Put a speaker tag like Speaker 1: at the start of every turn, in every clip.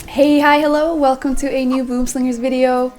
Speaker 1: Hey, hi, hello, welcome to a new Boom Slingers video.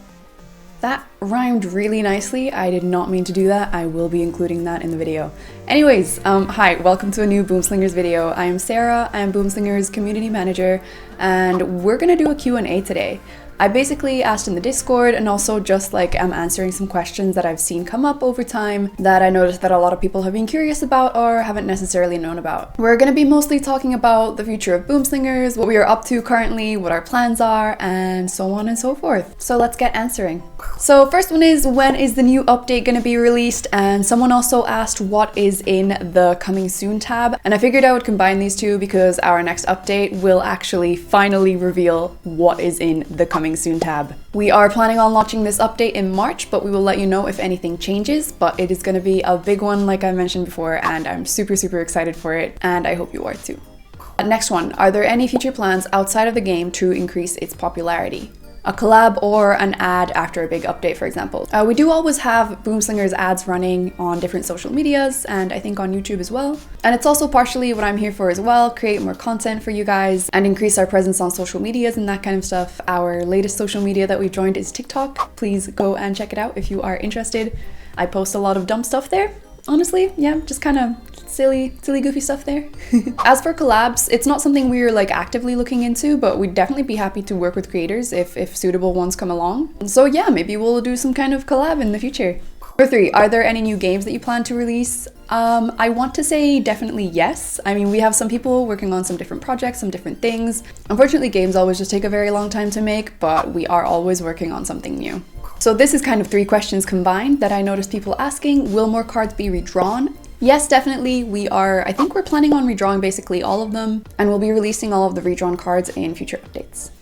Speaker 1: That rhymed really nicely. I did not mean to do that. I will be including that in the video. Anyways, hi, welcome to a new Boom Slingers video. I am Sarah, I am Boom Slingers community manager, and we're gonna do a Q&A today. I basically asked in the Discord and also just I'm answering some questions that I've seen come up over time that I noticed that a lot of people have been curious about or haven't necessarily known about. We're going to be mostly talking about the future of Boom Slingers, what we are up to currently, what our plans are, and so on and so forth. So let's get answering. So first one is, when is the new update going to be released? And someone also asked what is in the coming soon tab, and I figured I would combine these two because our next update will actually finally reveal what is in the coming soon tab. We are planning on launching this update in March, but we will let you know if anything changes, but it is going to be a big one like I mentioned before, and I'm super excited for it, and I hope you are too. Next one, are there any future plans outside of the game to increase its popularity? A collab or an ad after a big update, for example. We do always have Boom Slingers ads running on different social medias and I think on YouTube as well. And it's also partially what I'm here for as well, create more content for you guys and increase our presence on social medias and that kind of stuff. Our latest social media that we've joined is TikTok. Please go and check it out if you are interested. I post a lot of dumb stuff there. Honestly, yeah, just kind of silly goofy stuff there. As for collabs, it's not something we're actively looking into, but we'd definitely be happy to work with creators if suitable ones come along. So yeah, maybe we'll do some kind of collab in the future. Number 3, are there any new games that you plan to release? I want to say definitely yes. I mean, we have some people working on some different projects, some different things. Unfortunately, games always just take a very long time to make, but we are always working on something new. So this is kind of 3 questions combined that I noticed people asking. Will more cards be redrawn? Yes, definitely. I think we're planning on redrawing basically all of them, and we'll be releasing all of the redrawn cards in future updates.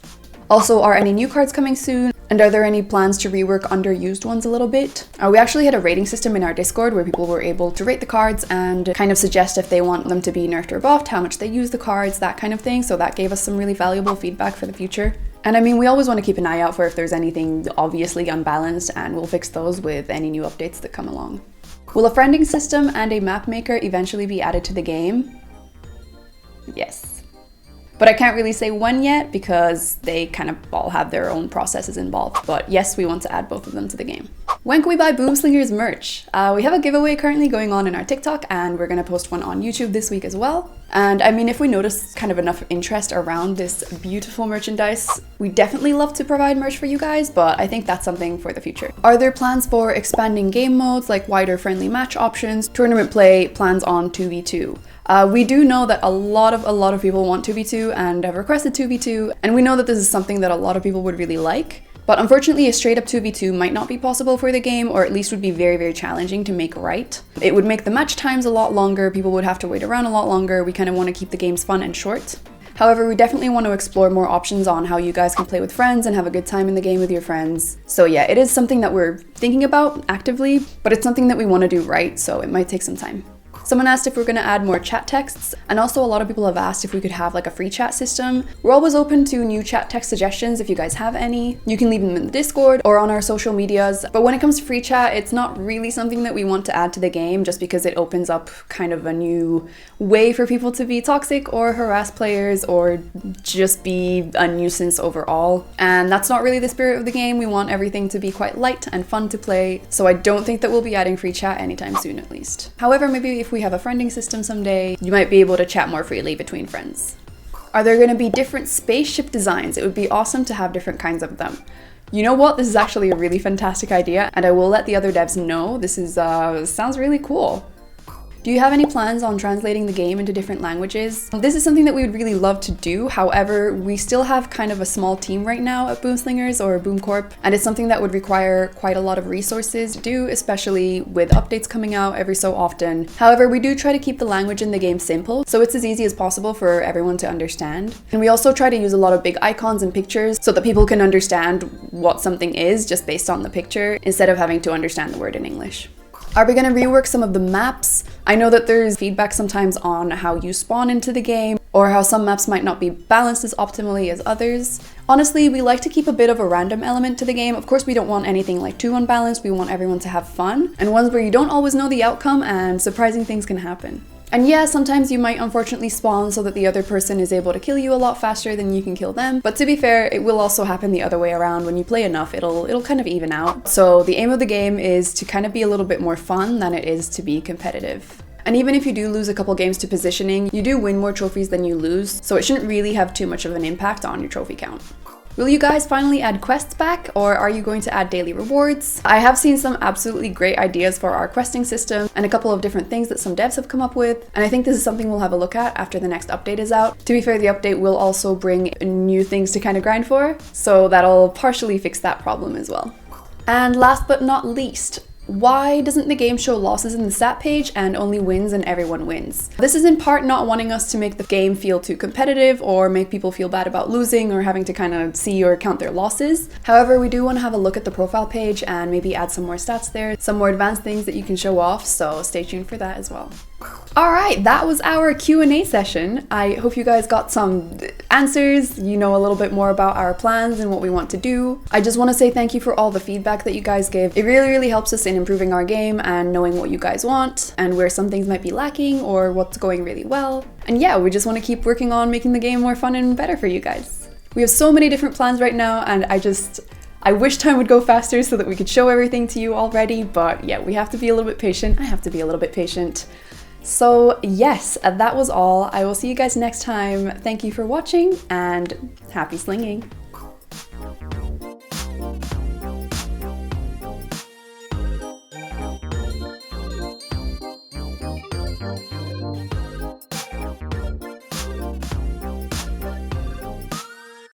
Speaker 1: Also, are any new cards coming soon? And are there any plans to rework underused ones a little bit? We actually had a rating system in our Discord where people were able to rate the cards and kind of suggest if they want them to be nerfed or buffed, how much they use the cards, that kind of thing. So that gave us some really valuable feedback for the future. And I mean, we always want to keep an eye out for if there's anything obviously unbalanced, and we'll fix those with any new updates that come along. Will a friending system and a map maker eventually be added to the game? Yes. But I can't really say when yet because they kind of all have their own processes involved. But yes, we want to add both of them to the game. When can we buy Boom Slingers merch? We have a giveaway currently going on in our TikTok, and we're going to post one on YouTube this week as well. And I mean, if we notice kind of enough interest around this beautiful merchandise, we definitely love to provide merch for you guys, but I think that's something for the future. Are there plans for expanding game modes like wider friendly match options, tournament play, plans on 2v2? We do know that a lot of people want 2v2 and have requested 2v2, and we know that this is something that a lot of people would really like. But unfortunately, a straight up 2v2 might not be possible for the game, or at least would be very challenging to make right. It would make the match times a lot longer, people would have to wait around a lot longer. We kind of want to keep the games fun and short. However, we definitely want to explore more options on how you guys can play with friends and have a good time in the game with your friends. So yeah, it is something that we're thinking about actively, but it's something that we want to do right, so it might take some time. Someone asked if we're going to add more chat texts, and also a lot of people have asked if we could have a free chat system. We're always open to new chat text suggestions if you guys have any. You can leave them in the Discord or on our social medias, but when it comes to free chat, it's not really something that we want to add to the game just because it opens up kind of a new way for people to be toxic or harass players or just be a nuisance overall. And that's not really the spirit of the game. We want everything to be quite light and fun to play, so I don't think that we'll be adding free chat anytime soon at least. However, maybe if we have a friending system someday, you might be able to chat more freely between friends. Are there going to be different spaceship designs? It would be awesome to have different kinds of them. You know what? This is actually a really fantastic idea, and I will let the other devs know. This sounds really cool. Do you have any plans on translating the game into different languages? This is something that we would really love to do. However, we still have kind of a small team right now at Boom Slingers or Boom Corp, and it's something that would require quite a lot of resources to do, especially with updates coming out every so often. However, we do try to keep the language in the game simple, so it's as easy as possible for everyone to understand. And we also try to use a lot of big icons and pictures so that people can understand what something is just based on the picture, instead of having to understand the word in English. Are we going to rework some of the maps? I know that there's feedback sometimes on how you spawn into the game, or how some maps might not be balanced as optimally as others. Honestly, we like to keep a bit of a random element to the game. Of course, we don't want anything too unbalanced. We want everyone to have fun, and ones where you don't always know the outcome and surprising things can happen. And yeah, sometimes you might unfortunately spawn so that the other person is able to kill you a lot faster than you can kill them. But to be fair, it will also happen the other way around. When you play enough, it'll kind of even out. So the aim of the game is to kind of be a little bit more fun than it is to be competitive. And even if you do lose a couple games to positioning, you do win more trophies than you lose, so it shouldn't really have too much of an impact on your trophy count. Will you guys finally add quests back, or are you going to add daily rewards? I have seen some absolutely great ideas for our questing system and a couple of different things that some devs have come up with, and I think this is something we'll have a look at after the next update is out. To be fair, the update will also bring new things to kind of grind for, so that'll partially fix that problem as well. And last but not least, why doesn't the game show losses in the stat page and only wins and everyone wins? This is in part not wanting us to make the game feel too competitive or make people feel bad about losing or having to kind of see or count their losses. However, we do want to have a look at the profile page and maybe add some more stats there, some more advanced things that you can show off, so stay tuned for that as well. Alright, that was our Q&A session. I hope you guys got some answers, you know a little bit more about our plans and what we want to do. I just want to say thank you for all the feedback that you guys gave. It really helps us in improving our game and knowing what you guys want and where some things might be lacking or what's going really well. And yeah, we just want to keep working on making the game more fun and better for you guys. We have so many different plans right now, and I wish time would go faster so that we could show everything to you already, but yeah, we have to be a little bit patient. I have to be a little bit patient. So yes, that was all. I will see you guys next time. Thank you for watching and happy slinging.